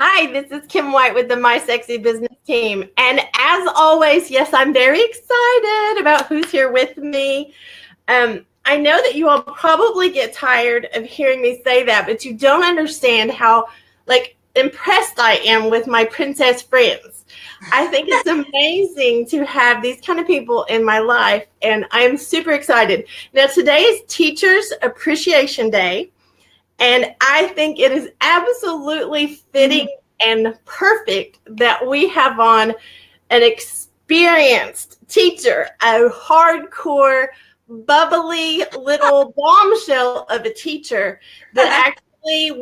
Hi, this is Kim White with the My Sexy Business team. And as always, yes, I'm very excited about who's here with me. I know that you all probably get tired of hearing me say that, but you don't understand how impressed I am with my princess friends. I think it's amazing to have these kind of people in my life, and I'm super excited. Now, today is Teachers Appreciation Day. And I think it is absolutely fitting and perfect that we have on an experienced teacher, a hardcore, bubbly little bombshell of a teacher that actually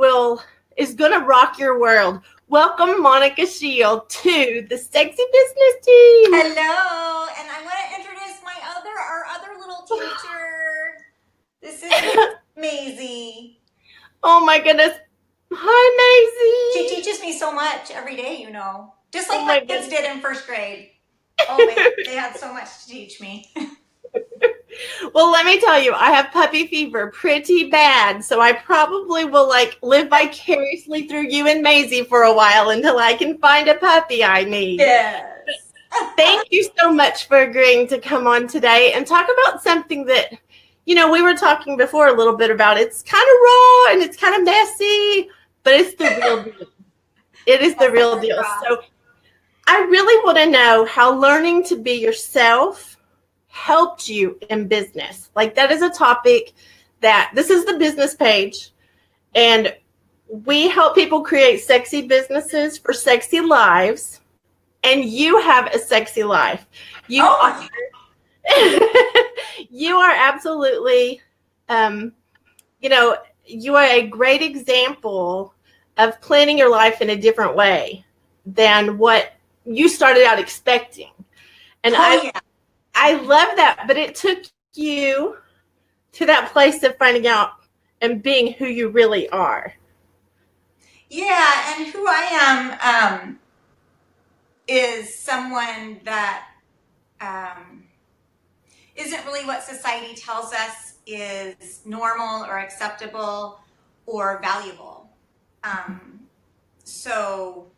is going to rock your world. Welcome, Monica Scheel, to the Sexy Business team. Hello, and I want to introduce our other little teacher. This is Maisie. Oh my goodness. Hi, She Maisie. teaches me so much every day, just like my kids did in first grade. Oh, they had so much to teach me. Well, let me tell you, I have puppy fever pretty bad, so I probably will live vicariously through you and Maisie for a while until I can find a puppy I need. Yes. Thank you so much for agreeing to come on today and talk about something that, we were talking before a little bit about. It's kind of raw and it's kind of messy, but it's the real deal. It is the real deal. So I really want to know how learning to be yourself helped you in business. That is a topic that this is the business page, and we help people create sexy businesses for sexy lives. And you have a sexy life. You are you are absolutely you are a great example of planning your life in a different way than what you started out expecting. And I love that, but it took you to that place of finding out and being who you really are. Yeah, and who I am is someone that isn't really what society tells us is normal or acceptable or valuable. So,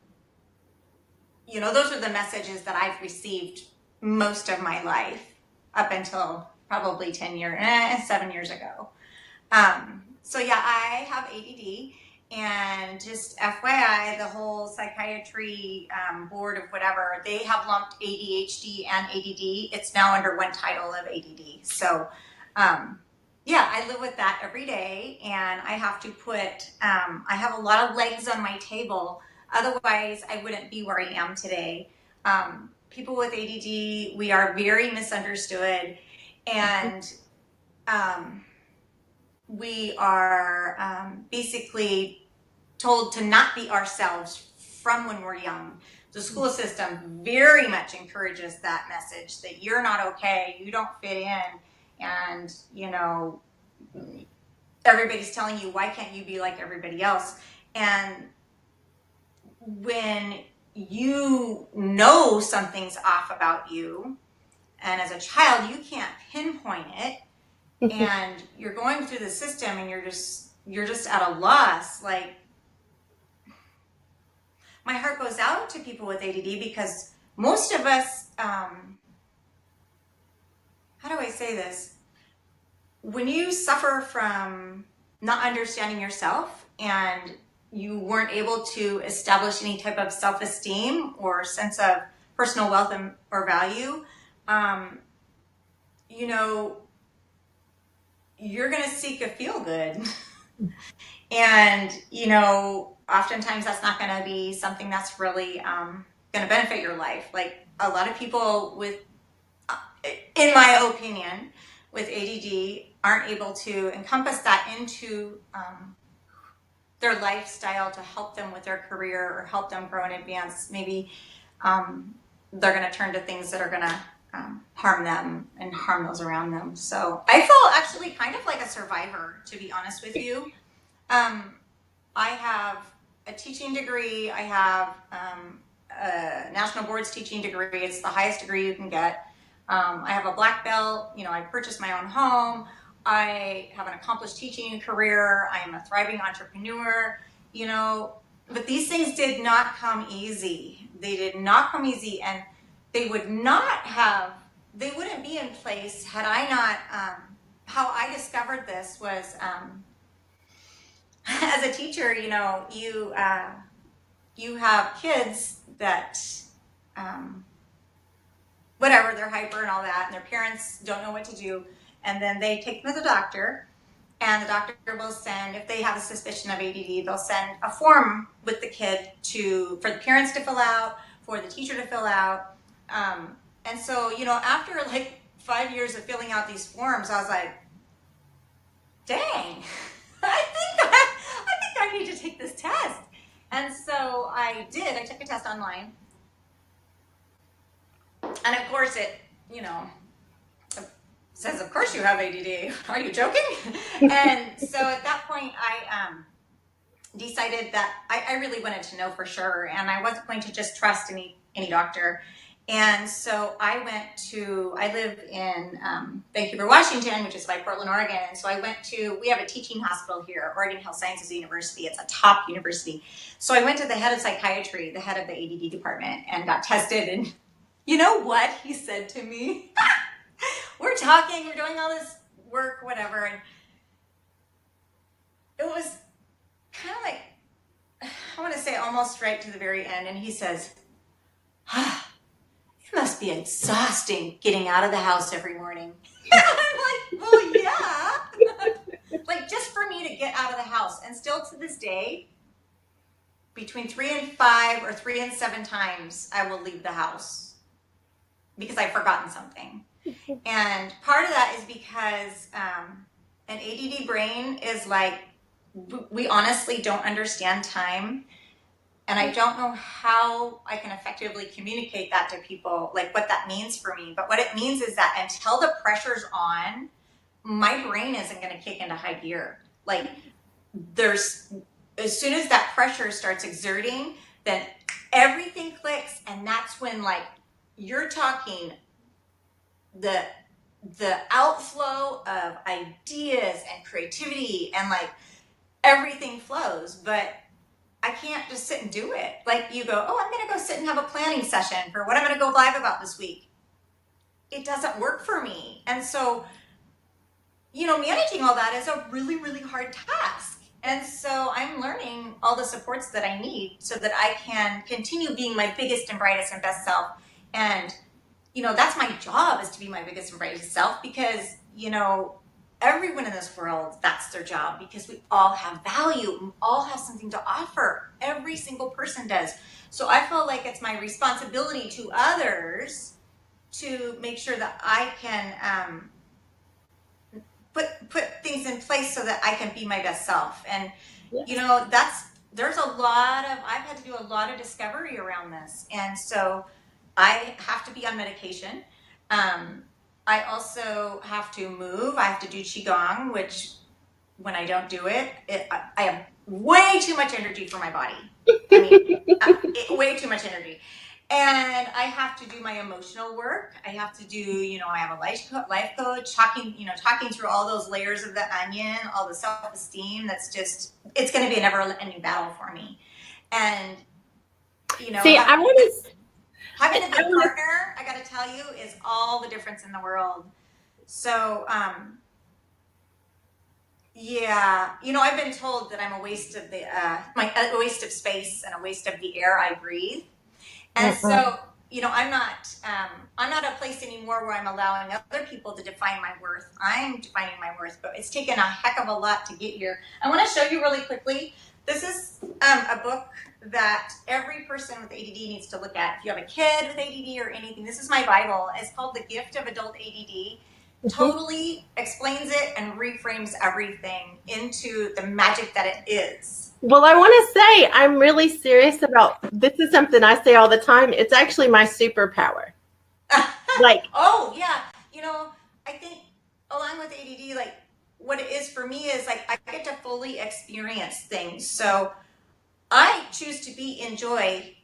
those are the messages that I've received most of my life up until probably 7 years ago. So yeah, I have ADD, and just FYI, the whole psychiatry board of whatever, they have lumped ADHD and ADD. It's now under one title of ADD. So yeah, I live with that every day, and I have to I have a lot of legs on my table. Otherwise, I wouldn't be where I am today. People with ADD, we are very misunderstood, and we are basically told to not be ourselves from when we're young. The school system very much encourages that message that you're not okay, you don't fit in, and everybody's telling you, why can't you be like everybody else? And when you know something's off about you, and as a child you can't pinpoint it, and you're going through the system and you're just at a loss, my heart goes out to people with ADD, because most of us, how do I say this? When you suffer from not understanding yourself and you weren't able to establish any type of self-esteem or sense of personal wealth or value, you're going to seek a feel-good. And, oftentimes that's not going to be something that's really going to benefit your life. Like a lot of people in my opinion, with ADD aren't able to encompass that into their lifestyle to help them with their career or help them grow and advance. Maybe they're going to turn to things that are going to harm them and harm those around them. So I feel actually kind of like a survivor, to be honest with you. I have a teaching degree. I have a National Board's teaching degree. It's the highest degree you can get. I have a black belt. I purchased my own home. I have an accomplished teaching career. I am a thriving entrepreneur. But these things did not come easy. They did not come easy, and they wouldn't be in place had I not, how I discovered this was, as a teacher, you have kids that, whatever, they're hyper and all that, and their parents don't know what to do, and then they take them to the doctor, and the doctor will send, if they have a suspicion of ADD, they'll send a form with the kid for the parents to fill out, for the teacher to fill out. And so, after like 5 years of filling out these forms, I was like, dang, I think I need to take this test. And so I did. I took a test online. And of course it, says, of course you have ADD. Are you joking? And so at that point, I decided that I really wanted to know for sure, and I wasn't going to just trust any doctor. And so I live in Vancouver, Washington, which is by Portland, Oregon. And so we have a teaching hospital here, Oregon Health Sciences University. It's a top university. So I went to the head of psychiatry, the head of the ADD department, and got tested. And you know what he said to me? We're talking, we're doing all this work, whatever. And it was kind of like, I want to say almost right to the very end. And he says, it must be exhausting getting out of the house every morning. And I'm like, well, yeah. Like, just for me to get out of the house. And still to this day, between 3 and 5 or 3 and 7 times, I will leave the house because I've forgotten something. And part of that is because an ADD brain is like, we honestly don't understand time. And I don't know how I can effectively communicate that to people, like what that means for me. But what it means is that until the pressure's on, my brain isn't going to kick into high gear. Like, as soon as that pressure starts exerting, then everything clicks. And that's when, like, you're talking the outflow of ideas and creativity, and like everything flows. But I can't just sit and do it. Like, you go, I'm going to go sit and have a planning session for what I'm going to go live about this week. It doesn't work for me. And so, managing all that is a really, really hard task. And so I'm learning all the supports that I need so that I can continue being my biggest and brightest and best self. And, that's my job, is to be my biggest and brightest self, because, everyone in this world, that's their job, because we all have value. We all have something to offer. Every single person does. So I feel like it's my responsibility to others to make sure that I can put things in place so that I can be my best self. And, yes. I've had to do a lot of discovery around this. And so I have to be on medication. I also have to move. I have to do Qigong, which when I don't do it, I have way too much energy for my body. Way too much energy. And I have to do my emotional work. I have to do, I have a life coach, talking through all those layers of the onion, all the self-esteem. That's just, it's going to be a never-ending battle for me. And, See, I want to... Having a good partner, I got to tell you, is all the difference in the world. So, yeah, I've been told that I'm a waste of a waste of space and a waste of the air I breathe. And so, I'm not at a place anymore where I'm allowing other people to define my worth. I'm defining my worth, but it's taken a heck of a lot to get here. I want to show you really quickly. This is a book that every person with ADD needs to look at. If you have a kid with ADD or anything, this is my Bible. It's called The Gift of Adult ADD. Totally explains it and reframes everything into the magic that it is. Well, I want to say I'm really serious about this. Is something I say all the time. It's actually my superpower. Like, oh yeah, I think along with ADD, like what it is for me is like I get to fully experience things. So I choose to be in joy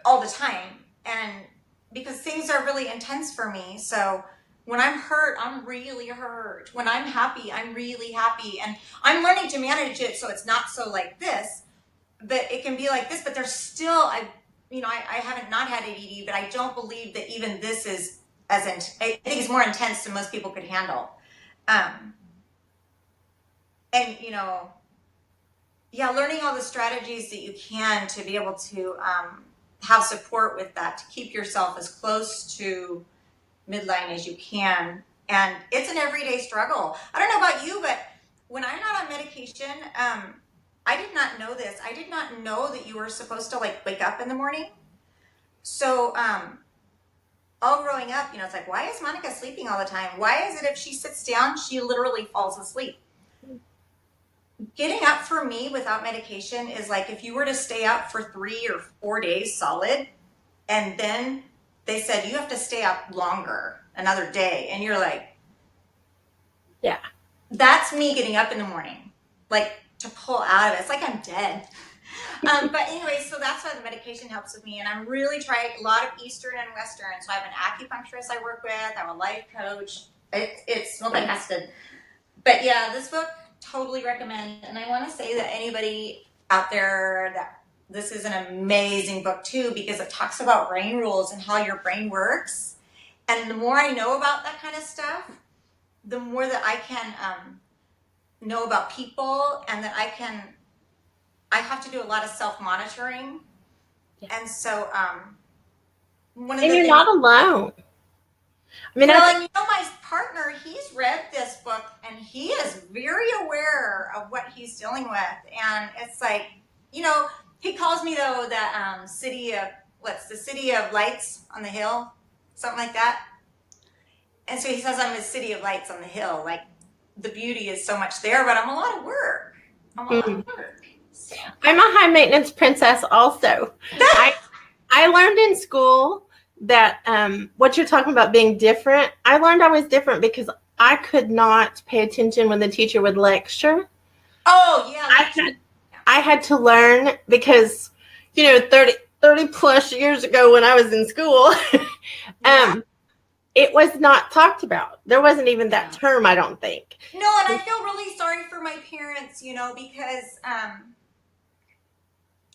all the time, and because things are really intense for me. So when I'm hurt, I'm really hurt. When I'm happy, I'm really happy. And I'm learning to manage it so it's not so like this. but it can be like this, but there's still, I haven't not had ADD, but I don't believe that even this is I think it's more intense than most people could handle. And, learning all the strategies that you can to be able to have support with that, to keep yourself as close to midline as you can. And it's an everyday struggle. I don't know about you, but when I'm not on medication, I did not know this. I did not know that you were supposed to wake up in the morning. So all growing up, it's like, why is Monica sleeping all the time? Why is it if she sits down, she literally falls asleep? Getting up for me without medication is like if you were to stay up for 3 or 4 days solid, and then they said you have to stay up longer, another day, and you're like, yeah, that's me getting up in the morning, to pull out of it. It's like I'm dead. But anyway, so that's why the medication helps with me, and I'm really trying a lot of Eastern and Western. So I have an acupuncturist I work with. I have a life coach. It's multifaceted. But yeah, this book, totally recommend. And I want to say that anybody out there, that this is an amazing book too, because it talks about brain rules and how your brain works. And the more I know about that kind of stuff, the more that I can know about people, and that I have to do a lot of self-monitoring. Yeah. And so you're not alone. I mean, and my partner, he's read this book and he is very aware of what he's dealing with. And it's like, he calls me though the city of lights on the hill, something like that. And so he says I'm the city of lights on the hill. Like, the beauty is so much there, but I'm a lot of work. So. I'm a high maintenance princess also. I learned in school that what you're talking about being different, I learned I was different because I could not pay attention when the teacher would lecture. Oh, yeah. I had to learn because, 30 plus years ago when I was in school, it was not talked about. There wasn't even that term, I don't think. No, and I feel really sorry for my parents, because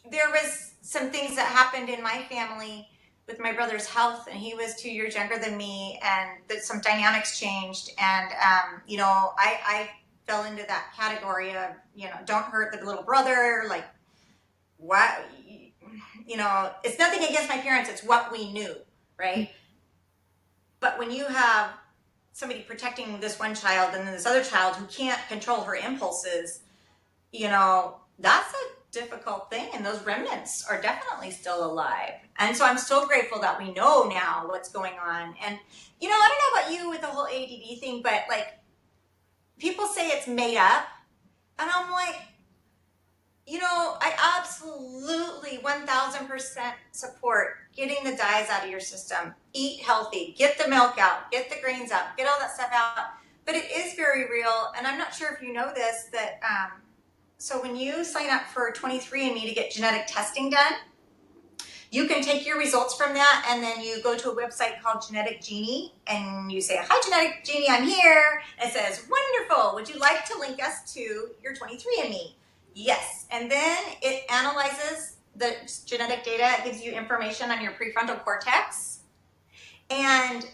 there was some things that happened in my family with my brother's health, and he was 2 years younger than me, and some dynamics changed, and I fell into that category of don't hurt the little brother, like, what, it's nothing against my parents, it's what we knew, right? But when you have somebody protecting this one child and then this other child who can't control her impulses, that's a difficult thing, and those remnants are definitely still alive. And so I'm so grateful that we know now what's going on. And I don't know about you with the whole ADD thing, but people say it's made up, and I'm like, I absolutely 1000% support getting the dyes out of your system. Eat healthy, get the milk out, get the grains out, get all that stuff out. But it is very real, and I'm not sure if you know this, that so when you sign up for 23andMe to get genetic testing done, you can take your results from that, and then you go to a website called Genetic Genie, and you say, "Hi, Genetic Genie, I'm here." And it says, "Wonderful. Would you like to link us to your 23andMe?" Yes. And then it analyzes the genetic data. It gives you information on your prefrontal cortex. And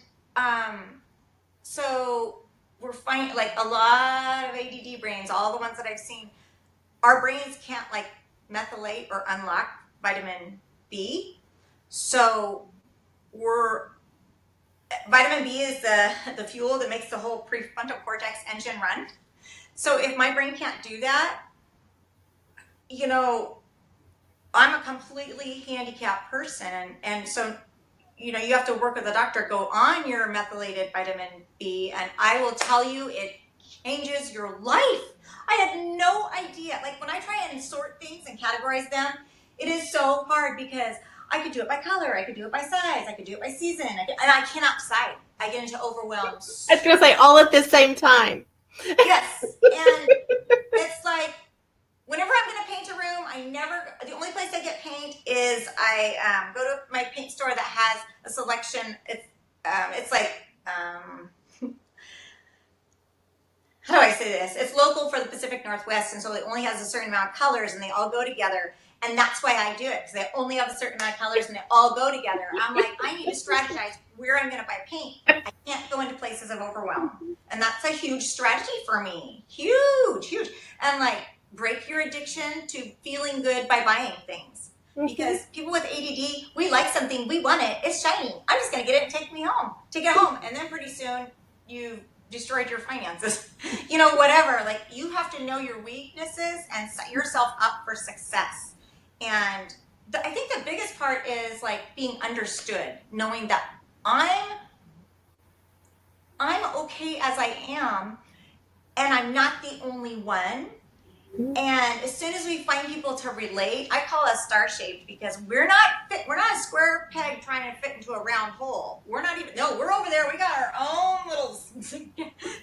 so we're finding, a lot of ADD brains, all the ones that I've seen, our brains can't methylate or unlock vitamin B. So vitamin B is the fuel that makes the whole prefrontal cortex engine run. So if my brain can't do that, I'm a completely handicapped person. And so, you have to work with a doctor, go on your methylated vitamin B, and I will tell you, it changes your life. I had no idea. When I try and sort things and categorize them, it is so hard because I could do it by color, I could do it by size, I could do it by season, and I cannot decide. I get into overwhelm. I was going to say all at the same time. Yes, and it's like, whenever I'm going to paint a room, the only place I get paint is I go to my paint store that has a selection. It's like, how do I say this? It's local for the Pacific Northwest, and so it only has a certain amount of colors, and they all go together. And that's why I do it, because they only have a certain amount of colors and they all go together. I'm like, I need to strategize where I'm going to buy paint. I can't go into places of overwhelm. And that's a huge strategy for me. Huge, huge. And like, break your addiction to feeling good by buying things. Because people with ADD, we like something, we want it, it's shiny. I'm just going to get it and take it home. And then pretty soon you destroyed your finances, whatever. Like, you have to know your weaknesses and set yourself up for success. And I think the biggest part is like being understood, knowing that I'm okay as I am, and I'm not the only one. And as soon as we find people to relate, I call us star shaped, because we're not a square peg trying to fit into a round hole. We're over there. We got our own little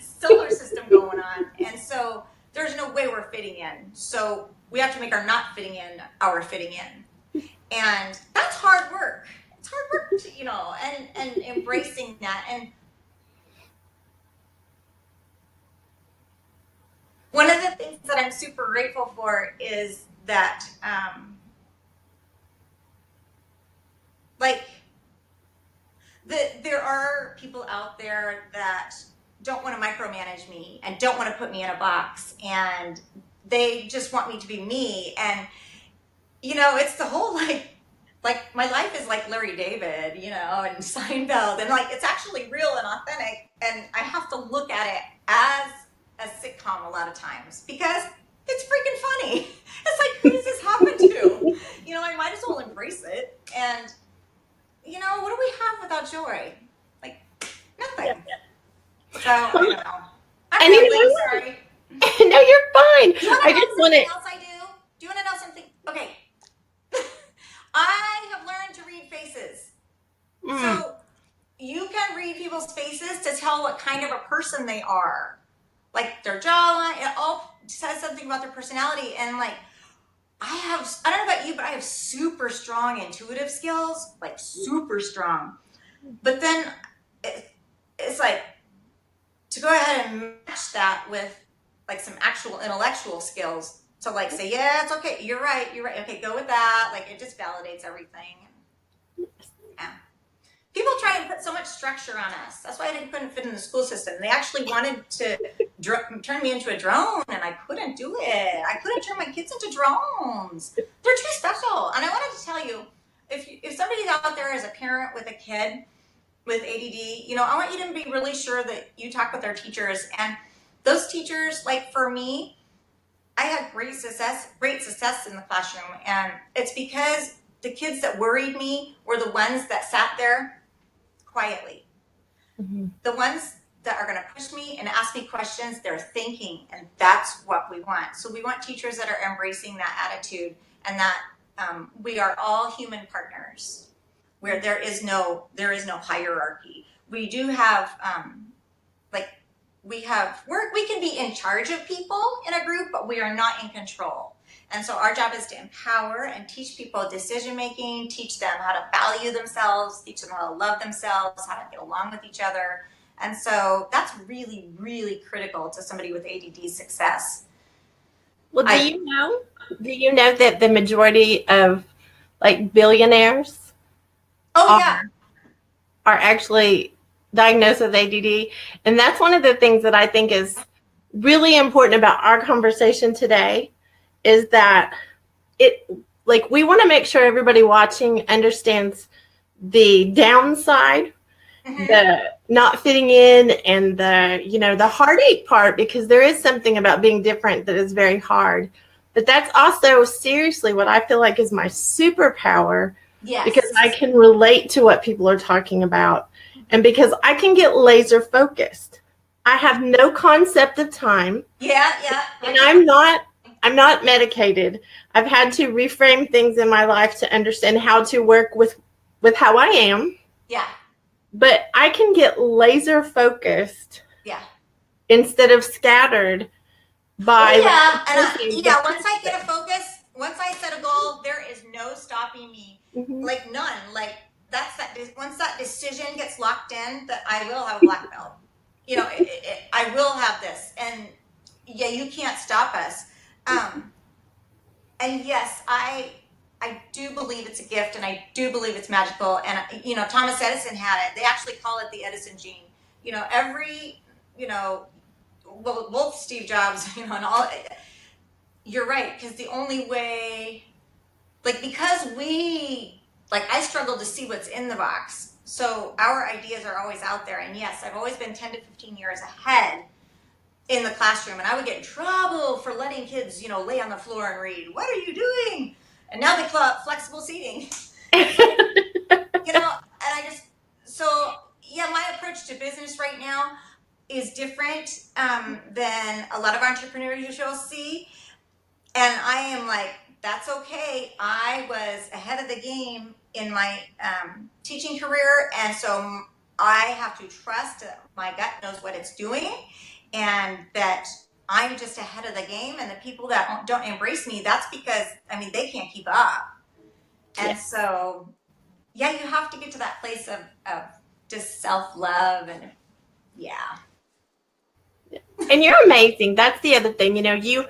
solar system going on. And so there's no way we're fitting in. So we have to make our not fitting in our fitting in. And that's hard work. It's hard work to, and embracing that. And one of the things that I'm super grateful for is that, there are people out there that don't want to micromanage me and don't want to put me in a box, and they just want me to be me. And, it's the whole, like my life is like Larry David, and Seinfeld, and like, it's actually real and authentic. And I have to look at it as a sitcom a lot of times, because it's freaking funny. It's like, who does this happen to? I might as well embrace it. And, what do we have without joy? Like, nothing. So, I don't know. I'm really sorry. No, you're fine. Do you want to know something else I do? Do you want to know something? Okay. I have learned to read faces. So you can read people's faces to tell what kind of a person they are. Like their jawline, it all says something about their personality. And like, I don't know about you, but I have super strong intuitive skills, like super strong. But then it's like, to go ahead and match that with like some actual intellectual skills to like say, yeah, it's okay, you're right, okay, go with that. Like, it just validates everything. Yeah. People try and put so much structure on us. That's why I couldn't fit in the school system. They actually wanted to turn me into a drone, and I couldn't do it. I couldn't turn my kids into drones. They're too special. And I wanted to tell you, if somebody's out there as a parent with a kid with ADD, I want you to be really sure that you talk with their teachers. And those teachers, like for me, I had great success in the classroom. And it's because the kids that worried me were the ones that sat there quietly. The ones that are going to push me and ask me questions, they're thinking, and that's what we want. So we want teachers that are embracing that attitude, and that we are all human partners, where there is no hierarchy. We do have we can be in charge of people in a group, but we are not in control. And so our job is to empower and teach people decision making, teach them how to value themselves, teach them how to love themselves, how to get along with each other. And so that's really, really critical to somebody with ADD success. Well, do you know that the majority of like billionaires are actually diagnosed with ADD? And that's one of the things that I think is really important about our conversation today, is that we want to make sure everybody watching understands the downside, the not fitting in, and the heartache part, because there is something about being different that is very hard. But that's also seriously what I feel like is my superpower. Yes. Because I can relate to what people are talking about, and because I can get laser focused. I have no concept of time. Yeah. And I'm not medicated. I've had to reframe things in my life to understand how to work with how I am. Yeah. But I can get laser focused. Yeah. Instead of scattered by. Once I get a focus, once I set a goal, there is no stopping me. Like none. Like once that decision gets locked in, that I will have a black belt. I will have this, and you can't stop us. And yes, I I do believe it's a gift, and I do believe it's magical. And Thomas Edison had it. They actually call it the Edison gene. Every Wolf, Steve Jobs, and all. You're right, because the only way, because I struggle to see what's in the box. So our ideas are always out there, and yes, I've always been 10 to 15 years ahead in the classroom, and I would get in trouble for letting kids, lay on the floor and read. What are you doing? And now they call it flexible seating. And my approach to business right now is different than a lot of entrepreneurs you'll see. And I am like, that's okay. I was ahead of the game in my teaching career. And so I have to trust that my gut knows what it's doing, and that I'm just ahead of the game. And the people that don't embrace me, that's because, they can't keep up. And so, you have to get to that place of just self-love and And you're amazing. That's the other thing. You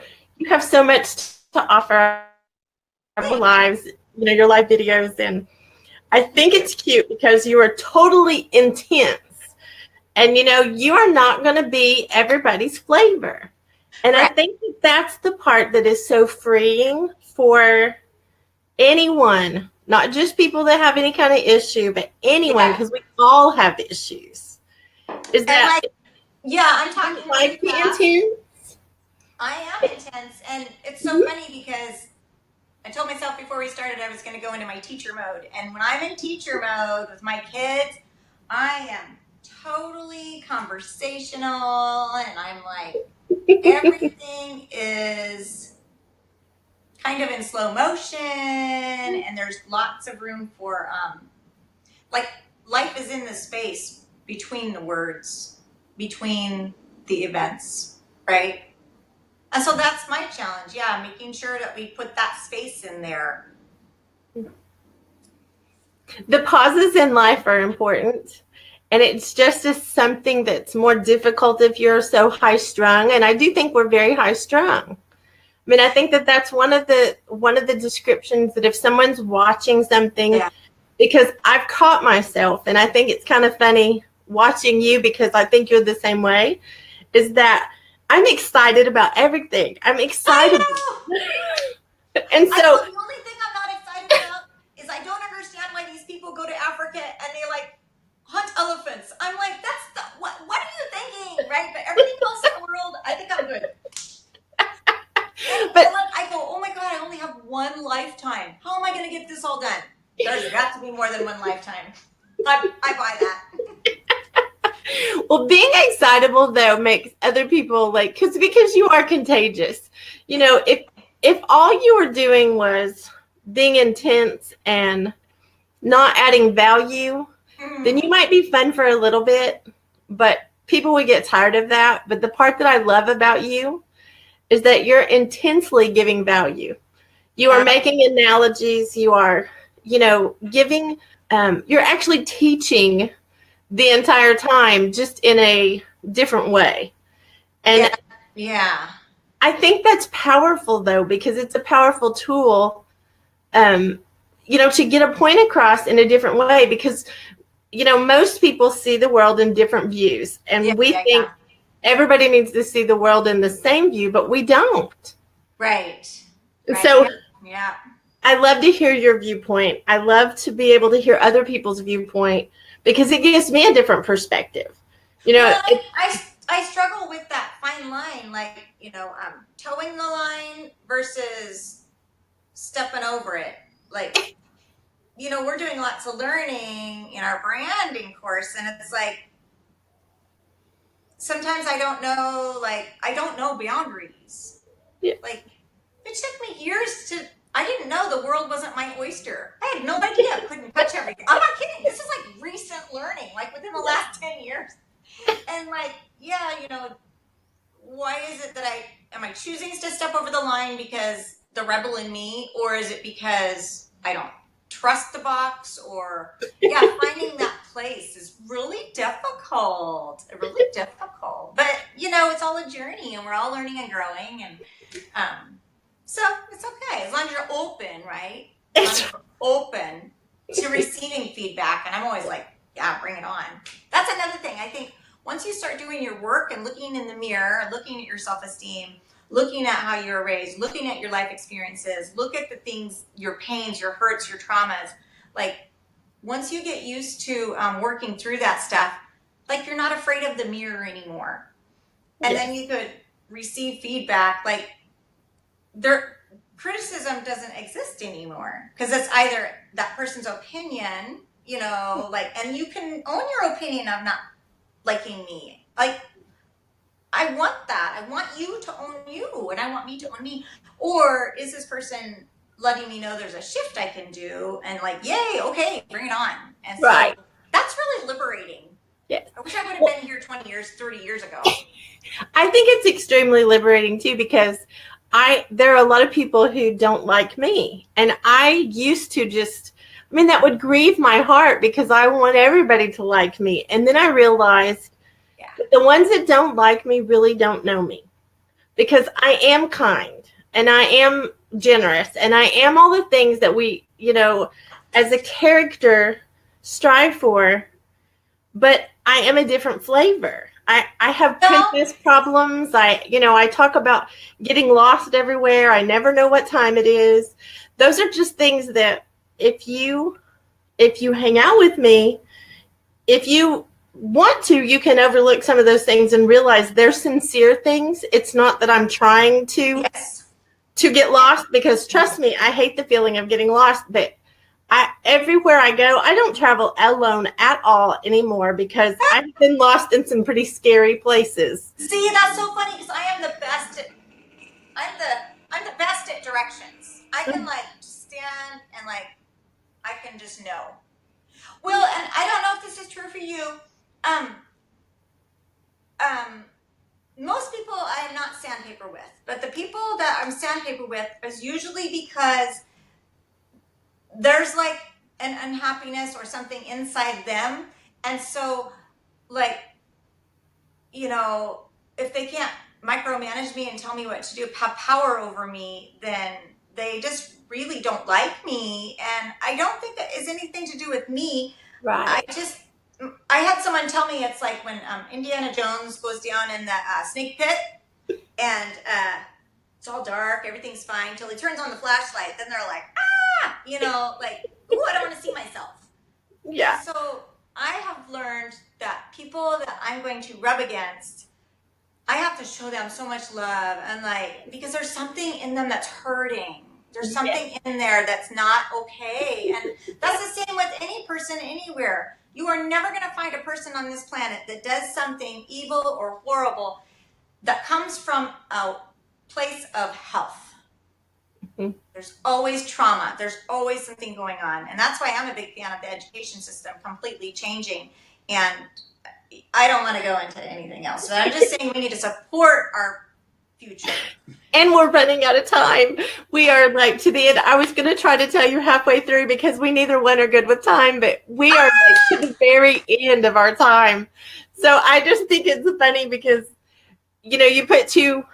have so much to offer our lives, your live videos. And I think it's cute because you are totally intense. And, you are not going to be everybody's flavor. And right. I think that's the part that is so freeing for anyone, not just people that have any kind of issue, but anyone, because we all have issues. Is that... I'm talking like being intense. I am intense, and it's so funny because I told myself before we started I was going to go into my teacher mode, and when I'm in teacher mode with my kids, I am totally conversational, and I'm like, everything is kind of in slow motion, and there's lots of room for life is in the space between the words, between the events, right? And so that's my challenge. Making sure that we put that space in there. The pauses in life are important. And it's just something that's more difficult if you're so high strung. And I do think we're very high strung. I think that that's one of the descriptions, that if someone's watching something, because I've caught myself, and I think it's kind of funny watching you, because I think you're the same way, is that I'm excited about everything. I'm excited. And so the only thing I'm not excited about is I don't understand why these people go to Africa and they hunt elephants. I'm like, what are you thinking, right? But everything else in the world, I think I'm good. But I go, oh my God, I only have one lifetime. How am I going to get this all done? There's got to be more than one lifetime. I buy that. Well, being excitable though makes other people because you are contagious. If all you were doing was being intense and not adding value, then you might be fun for a little bit, but people would get tired of that. But the part that I love about you is that you're intensely giving value. You are making analogies. You are, giving, you're actually teaching the entire time, just in a different way. And I think that's powerful though, because it's a powerful tool, to get a point across in a different way, because, most people see the world in different views, and we think everybody needs to see the world in the same view, but we don't. Right. So I love to hear your viewpoint. I love to be able to hear other people's viewpoint, because it gives me a different perspective. I struggle with that fine line, towing the line versus stepping over it. We're doing lots of learning in our branding course, and it's sometimes I don't know boundaries. Yeah. It took me years I didn't know the world wasn't my oyster. I had no idea I couldn't touch everything. I'm not kidding. This is recent learning, within the last 10 years. And why is it that am I choosing to step over the line because the rebel in me, or is it because I don't trust the box? Or finding that place is really difficult. But it's all a journey, and we're all learning and growing, and so it's okay as long as you're open, right? It's I'm open to receiving feedback, and I'm always like, yeah, bring it on. That's another thing. I think once you start doing your work and looking in the mirror, looking at your self-esteem, looking at how you were raised, looking at your life experiences, look at the things, your pains, your hurts, your traumas. Like, once you get used to working through that stuff, like, you're not afraid of the mirror anymore. And then you could receive feedback. Like, criticism doesn't exist anymore because it's either that person's opinion, like, and you can own your opinion of not liking me. Like, I want that. I want you to own you, and I want me to own me. Or is this person letting me know there's a shift I can do, and like, yay, okay, bring it on. And so that's really liberating. Yes. I wish I would have been here 20 years, 30 years ago. I think it's extremely liberating too, because there are a lot of people who don't like me, and I used to that would grieve my heart because I want everybody to like me. And then I realized that the ones that don't like me really don't know me, because I am kind and I am generous and I am all the things that we, as a character strive for, but I am a different flavor. I have princess problems. I talk about getting lost everywhere. I never know what time it is. Those are just things that if you hang out with me, if you want to, you can overlook some of those things and realize they're sincere things. It's not that I'm trying to get lost, because trust me, I hate the feeling of getting lost, but everywhere I go, I don't travel alone at all anymore, because I've been lost in some pretty scary places. See, that's so funny, because I am the best I'm the best at directions. I can like stand and like I can just know. Well, and I don't know if this is true for you. Most people I am not sandpaper with, but the people that I'm sandpaper with is usually because there's like an unhappiness or something inside them. And so, like, if they can't micromanage me and tell me what to do, have power over me, then they just really don't like me. And I don't think that is anything to do with me. Right. I had someone tell me it's like when Indiana Jones goes down in that snake pit, and it's all dark, everything's fine, till he turns on the flashlight. Then they're like, like, ooh, I don't want to see myself. Yeah. So I have learned that people that I'm going to rub against, I have to show them so much love, and like, because there's something in them that's hurting. There's something in there that's not okay. And that's the same with any person anywhere. You are never going to find a person on this planet that does something evil or horrible that comes from a place of health. Mm-hmm. There's always trauma. There's always something going on. And that's why I'm a big fan of the education system completely changing. And I don't want to go into anything else. So I'm just saying we need to support our future. And we're running out of time. We are like to the end. I was going to try to tell you halfway through, because we neither one are good with time, but we are like to the very end of our time. So I just think it's funny because, you put two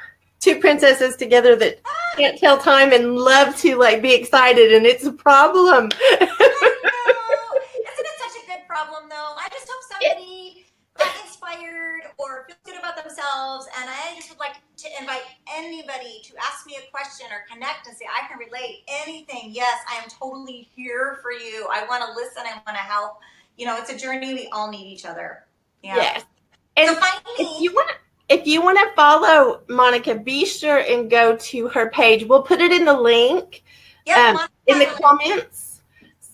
princesses together that can't tell time and love to like be excited, and it's a problem. I know. Isn't it such a good problem though? I just hope somebody got inspired or feels good about themselves, and I just would like to invite anybody to ask me a question or connect and say, I can relate anything. Yes, I am totally here for you. I want to listen. I want to help. It's a journey. We all need each other. Yeah. Yes. And so find me. If you want to follow Monica, be sure and go to her page. We'll put it in the link in the comments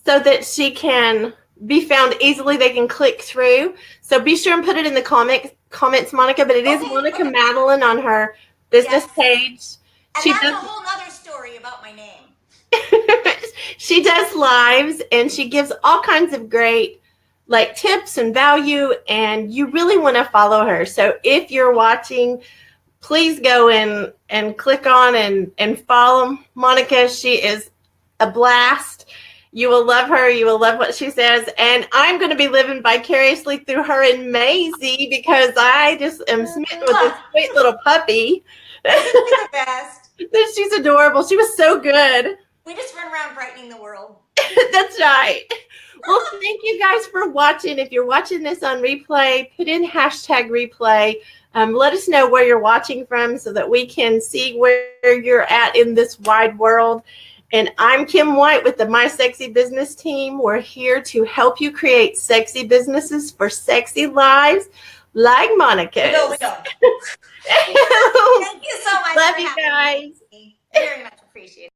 so that she can be found easily. They can click through. So be sure and put it in the comments, Monica. But it is Monica Madeline on her business page. And that's a whole other story about my name. She does lives, and she gives all kinds of great like tips and value, and you really want to follow her. So if you're watching, please go and click on and follow Monica. She is a blast. You will love her. You will love what she says. And I'm going to be living vicariously through her and Maisie, because I just am smitten with this sweet little puppy. She's the best. She's adorable. She was so good. We just run around brightening the world. That's right. Well, thank you guys for watching. If you're watching this on replay, put in hashtag replay. Let us know where you're watching from so that we can see where you're at in this wide world. And I'm Kim White with the My Sexy Business team. We're here to help you create sexy businesses for sexy lives like Monica's. We go. Thank you so much. Love you guys. Very much appreciated.